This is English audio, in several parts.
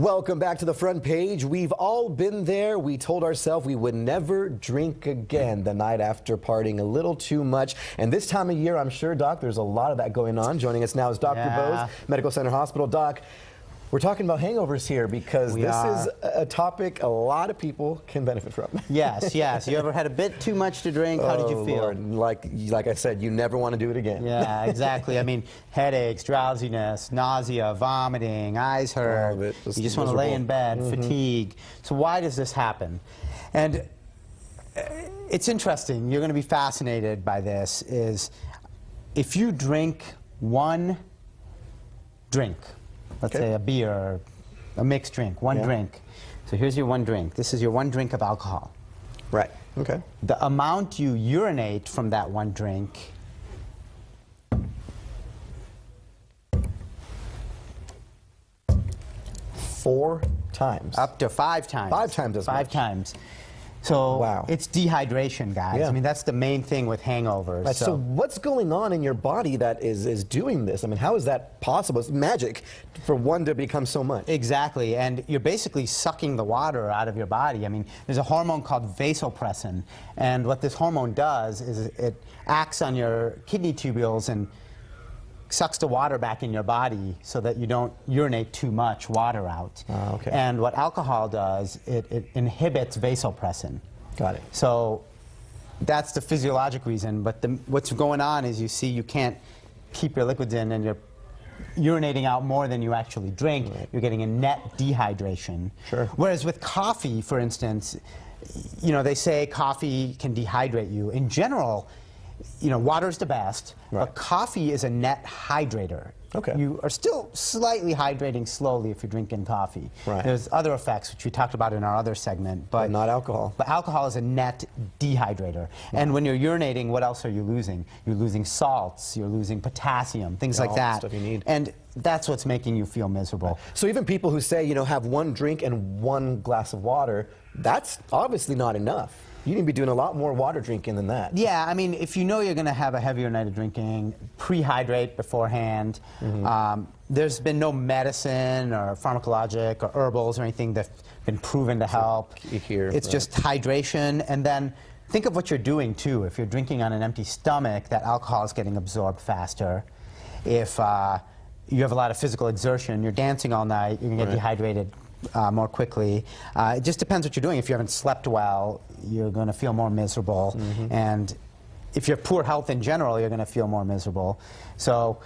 Welcome back to the front page. We've all been there. We told ourselves we would never drink again the night after partying a little too much. And this time of year, I'm sure, Doc, there's a lot of that going on. Joining us now is Dr. Bose, Medical Center Hospital. Doc, we're talking about hangovers here because this is a topic a lot of people can benefit from. Yes, yes. You ever had a bit too much to drink? How did you feel? Lord. Like I said, you never want to do it again. Yeah, exactly. I mean, headaches, drowsiness, nausea, vomiting, eyes hurt. You just want to lay in bed, fatigue. So why does this happen? And it's interesting. You're going to be fascinated by this. Is if you drink one drink, let's say a beer or a mixed drink, one drink. So here's your one drink. This is your one drink of alcohol. Right. Okay. The amount you urinate from that one drink four times. Up to 5 times. 5 times as much. 5 times. So it's dehydration, guys. Yeah. I mean, that's the main thing with hangovers. Right, so what's going on in your body that is doing this? I mean, how is that possible? It's magic for one to become so much. Exactly, and you're basically sucking the water out of your body. I mean, there's a hormone called vasopressin, and what this hormone does is it acts on your kidney tubules and sucks the water back in your body so that you don't urinate too much water out. And what alcohol does, it inhibits vasopressin. Got it. So that's the physiologic reason, but what's going on is you can't keep your liquids in and you're urinating out more than you actually drink. You're getting a net dehydration. Sure. Whereas with coffee, for instance, you know, they say coffee can dehydrate you. In general, you know, water's the best, but coffee is a net hydrator. You are still slightly hydrating slowly if you're drinking coffee. There's other effects, which we talked about in our other segment. But not alcohol. But alcohol is a net dehydrator. And when you're urinating, what else are you losing? You're losing salts, you're losing potassium, things like that. Stuff you need. And that's what's making you feel miserable. So even people who say, you know, have one drink and one glass of water, that's obviously not enough. You need to be doing a lot more water drinking than that. Yeah, I mean, if you know you're going to have a heavier night of drinking, pre-hydrate beforehand. There's been no medicine or pharmacologic or herbals or anything that's been proven to help. It's just hydration, and then think of what you're doing too. If you're drinking on an empty stomach, that alcohol is getting absorbed faster. If you have a lot of physical exertion, you're dancing all night, you're going to get dehydrated more quickly. It just depends what you're doing. If you haven't slept well, you're going to feel more miserable. And if you have poor health in general, you're going to feel more miserable. So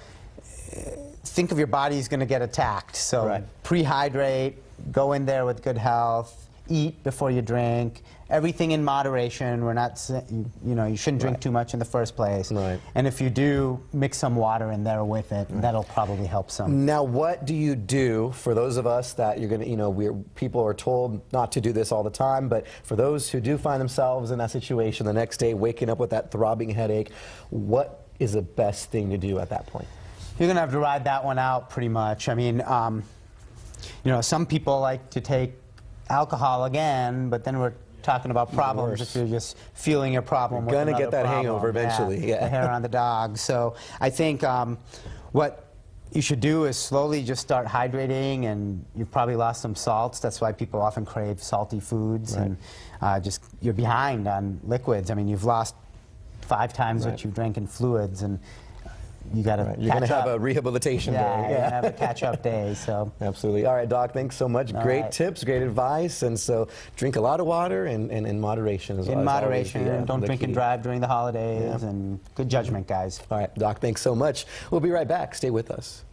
think of your body's going to get attacked. So pre-hydrate, go in there with good health, eat before you drink, everything in moderation. We're not, you know, you shouldn't drink too much in the first place. And if you do, mix some water in there with it. That'll probably help some. Now, what do you do for those of us that you're going to, you know, people are told not to do this all the time, but for those who do find themselves in that situation the next day, waking up with that throbbing headache, what is the best thing to do at that point? You're going to have to ride that one out pretty much. I mean, you know, some people like to take alcohol again, but then we're talking about problems if you're just feeling your problem. You're gonna get that hangover eventually. The hair on the dog. So I think what you should do is slowly just start hydrating, and you've probably lost some salts. That's why people often crave salty foods, and just you're behind on liquids. I mean, you've lost 5 times what you drank in fluids, and you got to You're going to have a rehabilitation day. You're going to have a catch-up day. So absolutely. All right, Doc, thanks so much. Great tips, great advice. And so drink a lot of water and in moderation as well. In moderation, and don't drink and drive during the holidays. And good judgment, guys. All right, Doc, thanks so much. We'll be right back. Stay with us.